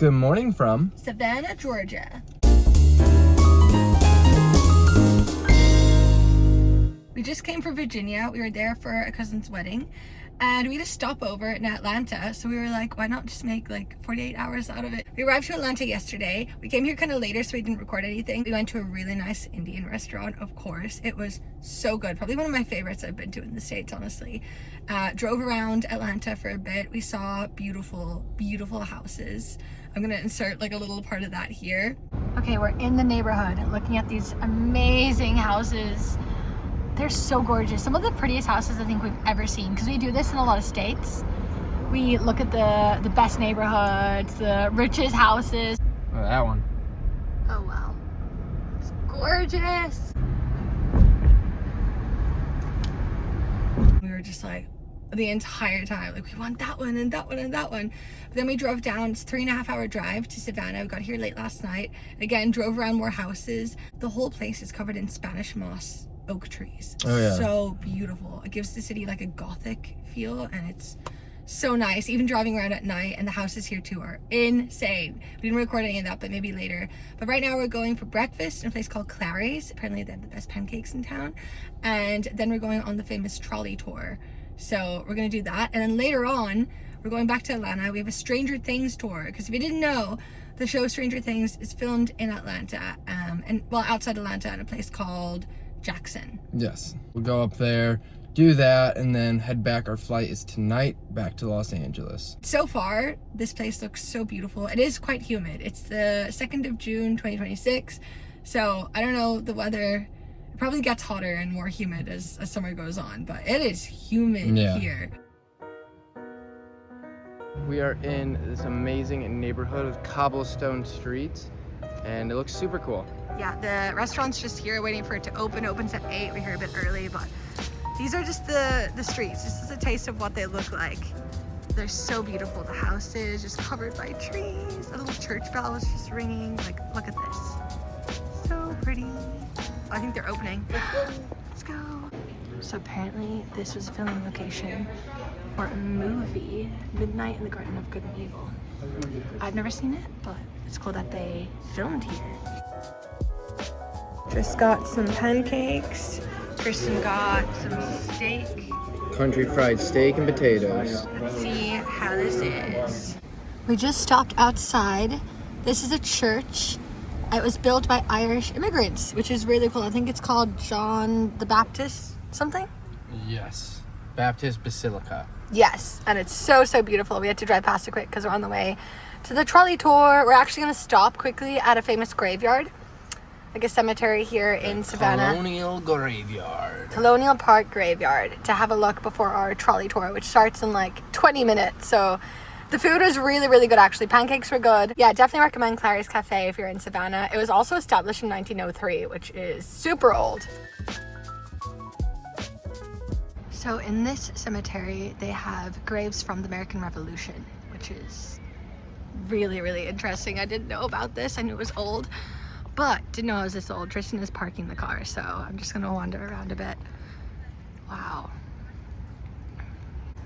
Good morning from Savannah, Georgia. We just came from Virginia. We were there for a cousin's wedding and we had a stopover in Atlanta. So we were like, why not just make like 48 hours out of it? We arrived to Atlanta yesterday. We came here kind of later, so we didn't record anything. We went to a really nice Indian restaurant, of course. It was so good. Probably one of my favorites I've been to in the States, honestly. Drove around Atlanta for a bit. We saw beautiful, beautiful houses. I'm gonna insert like a little part of that here. Okay, we're in the neighborhood looking at these amazing houses. They're so gorgeous. Some of the prettiest houses I think we've ever seen, because we do this in a lot of states. We look at the best neighborhoods, the richest houses. oh, that one. Oh wow, it's gorgeous. We were just like the entire time, like we want that one and that one and that one. But then we drove down. It's a 3.5 hour drive to Savannah. We got here late last night. Again, drove around more houses. The whole place is covered in Spanish moss oak trees. Oh yeah. So beautiful. It gives the city like a gothic feel and it's so nice. Even driving around at night, and the houses here too are insane. We didn't record any of that, but maybe later. But right now we're going for breakfast in a place called Clary's. Apparently they have the best pancakes in town. And then we're going on the famous trolley tour. So we're gonna do that. And then later on, we're going back to Atlanta. We have a Stranger Things tour, because if you didn't know, the show Stranger Things is filmed in Atlanta, and well, outside Atlanta in a place called Jackson. Yes. We'll go up there, do that, and then head back. Our flight is tonight back to Los Angeles. So far, this place looks so beautiful. It is quite humid. It's the 2nd of June, 2026. So I don't know the weather. It probably gets hotter and more humid as summer goes on, but it is humid here. We are in this amazing neighborhood with cobblestone streets, and it looks super cool. Yeah, the restaurant's just here waiting for it to open. It opens at 8. We're here a bit early, but these are just the streets. This is a taste of what they look like. They're so beautiful. The houses just covered by trees. A little church bell was just ringing. Like, look at this. So pretty. I think they're opening. Let's go. So apparently this was a filming location for a movie, Midnight in the Garden of Good and Evil. I've never seen it, but it's cool that they filmed here. Just got some pancakes. Kristen got some steak. Country fried steak and potatoes. Let's see how this is. We just stopped outside. This is a church. It was built by Irish immigrants, which is really cool. I think it's called John the Baptist something? Yes. Baptist Basilica. Yes, and it's so, so beautiful. We had to drive past it quick because we're on the way to the trolley tour. We're actually going to stop quickly at a famous graveyard, like a cemetery here in Savannah. Colonial Graveyard. Colonial Park Graveyard, to have a look before our trolley tour, which starts in like 20 minutes. So the food was really, really good actually. Pancakes were good. Yeah, definitely recommend Clary's Cafe if you're in Savannah. It was also established in 1903, which is super old. So in this cemetery, they have graves from the American Revolution, which is really, really interesting. I didn't know about this. I knew it was old, but didn't know it was this old. Tristan is parking the car, so I'm just gonna wander around a bit. Wow.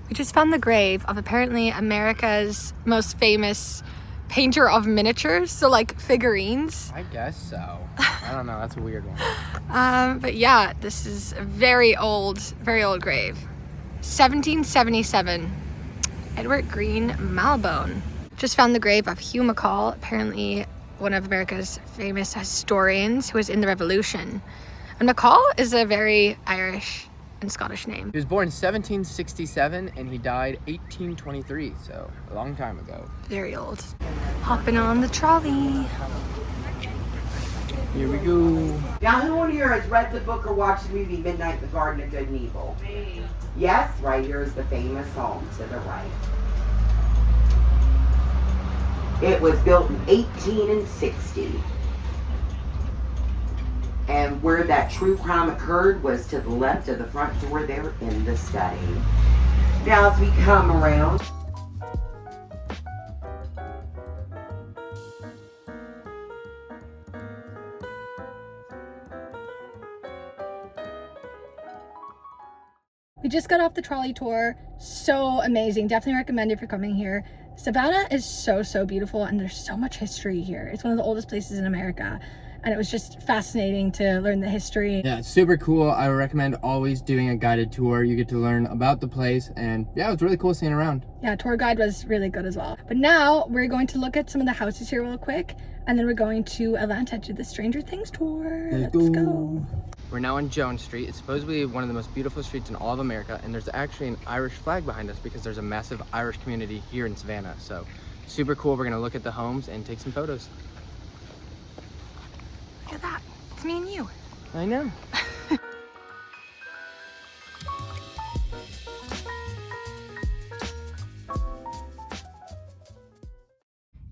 We just found the grave of apparently America's most famous painter of miniatures, so like figurines. I guess so. I don't know, that's a weird one. But yeah, this is a very old grave. 1777, Edward Green Malbone. Just found the grave of Hugh McCall, apparently one of America's famous historians who was in the Revolution. And McCall is a very Irish and Scottish name. He was born in 1767 and he died 1823, so a long time ago. Very old. Hopping on the trolley. Here we go. Now, who in here has read the book or watched the movie Midnight in the Garden of Good and Evil? Me. Yes, right here is the famous home to the right. It was built in 1860. And where that true crime occurred was to the left of the front door there in the study. Now, as we come around, We just got off the trolley tour. So amazing. Definitely recommend if you're coming here. Savannah is so beautiful, and there's so much history here. It's one of the oldest places in America, and it was just fascinating to learn the history. Yeah, it's super cool. I would recommend always doing a guided tour. You get to learn about the place, and yeah, it was really cool seeing around. Yeah, tour guide was really good as well. But now we're going to look at some of the houses here real quick, and then we're going to Atlanta to do the Stranger Things tour. Let's go. We're now on Jones Street. It's supposedly one of the most beautiful streets in all of America, and there's actually an Irish flag behind us because there's a massive Irish community here in Savannah. So super cool. We're gonna look at the homes and take some photos. Look at that. It's me and you. I know.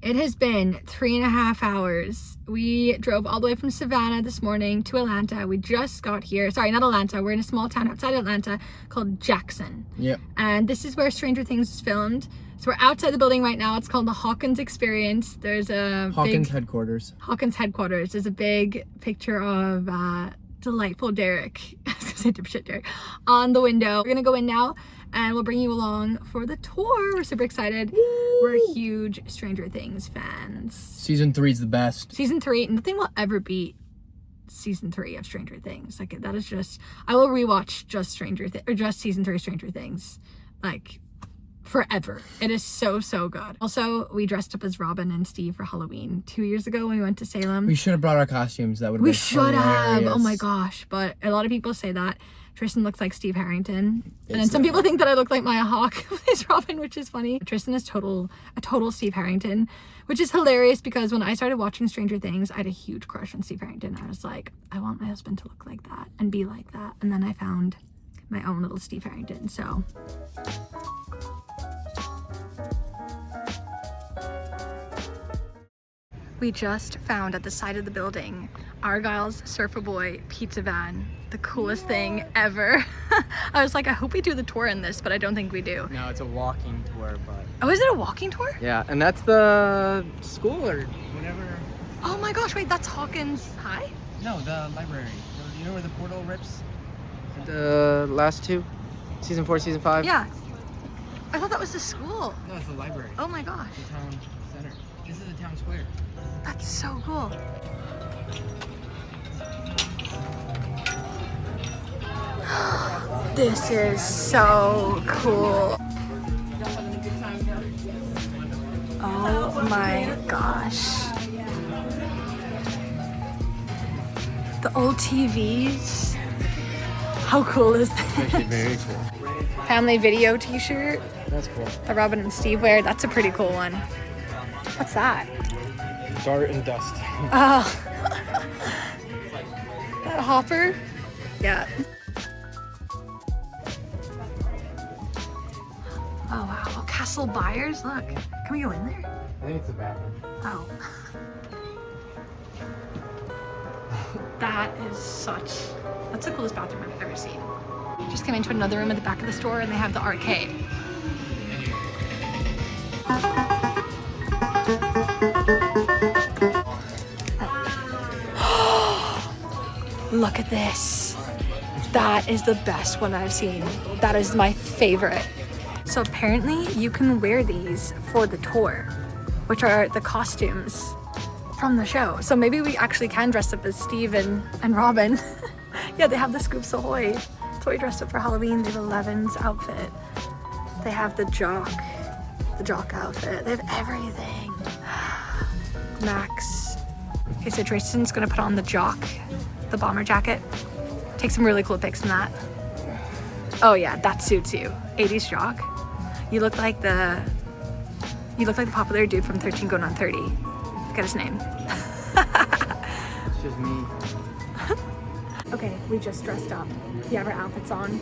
It has been 3.5 hours. We drove all the way from Savannah this morning to Atlanta. We just got here. Sorry, not Atlanta. We're in a small town outside Atlanta called Jackson. Yep. And this is where Stranger Things is filmed. So we're outside the building right now. It's called the Hawkins Experience. There's a Hawkins headquarters. Hawkins headquarters. There's a big picture of delightful Derek. I was gonna say dipshit Derek on the window. We're gonna go in now, and we'll bring you along for the tour. We're super excited. Woo! We're huge Stranger Things fans. Season 3 is the best. Season 3, nothing will ever beat season 3 of Stranger Things. Like, that is just, I will rewatch just season 3 of Stranger Things, like, forever. It is so good. Also, we dressed up as Robin and Steve for Halloween 2 years ago when we went to Salem. We should have brought our costumes. That would have been should have. Oh my gosh. But a lot of people say that Tristan looks like Steve Harrington. And then some people think that I look like Maya Hawke who plays Robin, which is funny. Tristan is a total Steve Harrington, which is hilarious because when I started watching Stranger Things, I had a huge crush on Steve Harrington. I was like, I want my husband to look like that and be like that. And then I found my own little Steve Harrington. So we just found at the side of the building Argyle's Surfer Boy pizza van. The coolest thing ever. I was like, I hope we do the tour in this, but I don't think we do. No, it's a walking tour, but... Oh, is it a walking tour? Yeah, and that's the school or whatever. Oh my gosh, wait, that's Hawkins High? No, the library. You know where the portal rips? The last two? Season 4, Season 5? Yeah. I thought that was the school. No, it's the library. Oh my gosh. The town center. This is the town square. That's so cool. This is so cool. Oh my gosh. The old TVs. How cool is this? Actually very cool. Family video t-shirt. That's cool. The Robin and Steve wear. That's a pretty cool one. What's that? Dart and dust. Oh. That Hopper? Yeah. Oh wow, Castle Byers, look. Can we go in there? I think it's the bathroom. Oh. That's the coolest bathroom I've ever seen. Just came into another room at the back of the store and they have the arcade. Look at this. That is the best one I've seen. That is my favorite. So apparently you can wear these for the tour, which are the costumes from the show. So maybe we actually can dress up as Steve and Robin. Yeah, they have the Scoops Ahoy. That's what we dressed up for Halloween. They have Eleven's outfit. They have the jock outfit. They have everything. Max. Okay, so Tristan's gonna put on the jock, the bomber jacket. Take some really cool pics in that. Oh yeah, that suits you. 80s jock. You look like the popular dude from 13 Going on 30. Get his name. It's just me. Okay, we just dressed up. We have our outfits on.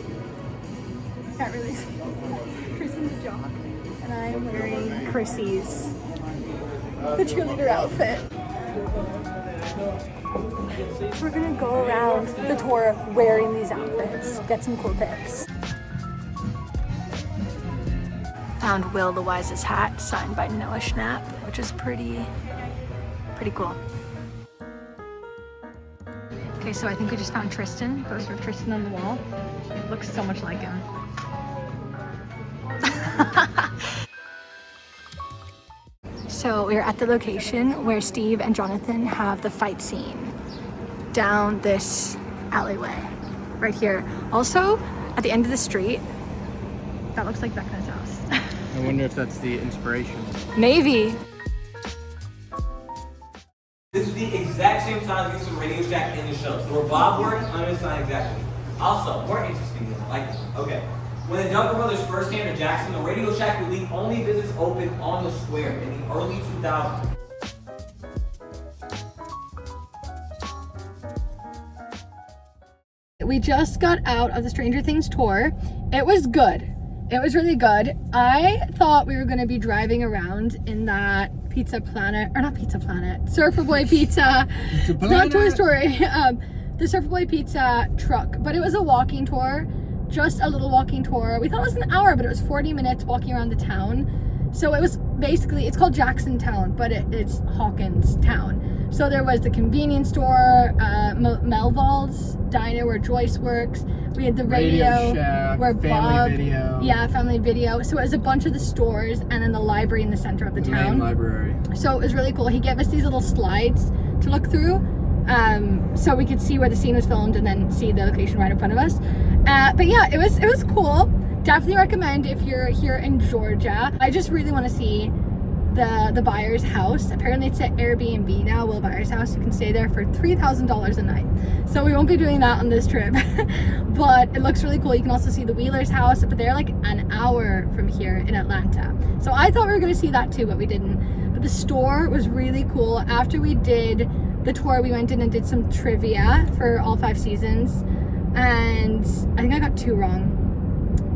Can't really see. Tristan's a jock, and I'm wearing Chrissy's, the cheerleader outfit. So we're gonna go around the tour wearing these outfits, get some cool pics. Found Will the Wise's hat signed by Noah Schnapp, which is pretty cool. Okay, so I think we just found Tristan, poster of Tristan on the wall. It looks so much like him. So we're at the location where Steve and Jonathan have the fight scene down this alleyway right here. Also, at the end of the street, that looks like Vecna's house. I wonder if that's the inspiration. Maybe. This is the exact same size as the Radio Shack in the show. So where Bob worked, I'm gonna sign exactly. Also, more interesting than I like this one. Okay. When the Duffer Brothers first came to Jackson, the Radio Shack would leave only business open on the square in the early 2000s. We just got out of the Stranger Things tour. It was good. It was really good. I thought we were going to be driving around in that Pizza Planet, or not Pizza Planet, Surfer Boy Pizza. It's not Toy Story. The Surfer Boy Pizza truck. But it was a walking tour, just a little walking tour. We thought it was an hour, but it was 40 minutes walking around the town. So it was basically, it's called Jackson Town, but it's Hawkins Town. So there was the convenience store, Melvald's Diner where Joyce works. We had the radio Shack, where Family Bob, Video. yeah, Family Video. So it was a bunch of the stores and then the library in the center of the town. Main library. So it was really cool. He gave us these little slides to look through, so we could see where the scene was filmed and then see the location right in front of us. But yeah, it was cool. Definitely recommend if you're here in Georgia. I just really want to see the buyer's house. Apparently it's at Airbnb now, Will Byers' house. You can stay there for $3,000 a night. So we won't be doing that on this trip, but it looks really cool. You can also see the Wheeler's house, but they're like an hour from here in Atlanta. So I thought we were gonna see that too, but we didn't. But the store was really cool. After we did the tour, we went in and did some trivia for all 5 seasons. And I think I got 2 wrong.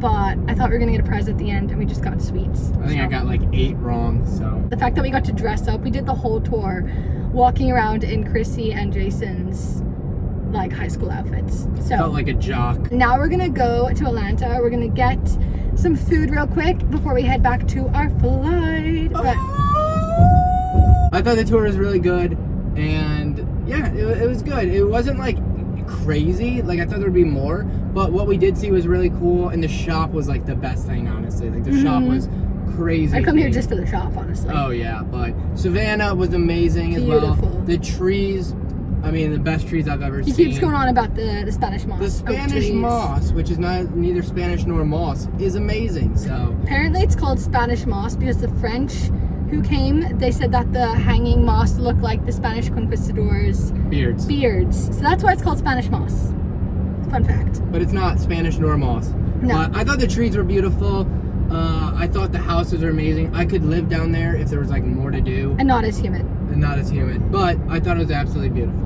But I thought we were gonna get a prize at the end and we just got sweets. I think I got like 8 wrong, so. The fact that we got to dress up, we did the whole tour walking around in Chrissy and Jason's like high school outfits. So Felt like a jock. now we're gonna go to Atlanta. We're gonna get some food real quick before we head back to our flight. But I thought the tour was really good, and yeah, it was good. It wasn't like crazy, like I thought there'd be more, but what we did see was really cool, and the shop was like the best thing, honestly. Like the shop was crazy. I come here just for the shop, honestly. Oh yeah, but Savannah was amazing as well. Beautiful. The trees, I mean, the best trees I've ever He seen. keeps going on about the Spanish moss. The oak Spanish trees. moss, which is neither Spanish nor moss, is amazing. So Apparently it's called Spanish moss because the French who came, they said that the hanging moss looked like the Spanish conquistadors' beards, beards. So that's why it's called Spanish moss. Fun fact. but it's not Spanish nor moss. No. But I thought the trees were beautiful. I thought the houses are amazing. I could live down there if there was like more to do And not as humid. and not as humid. But I thought it was absolutely beautiful.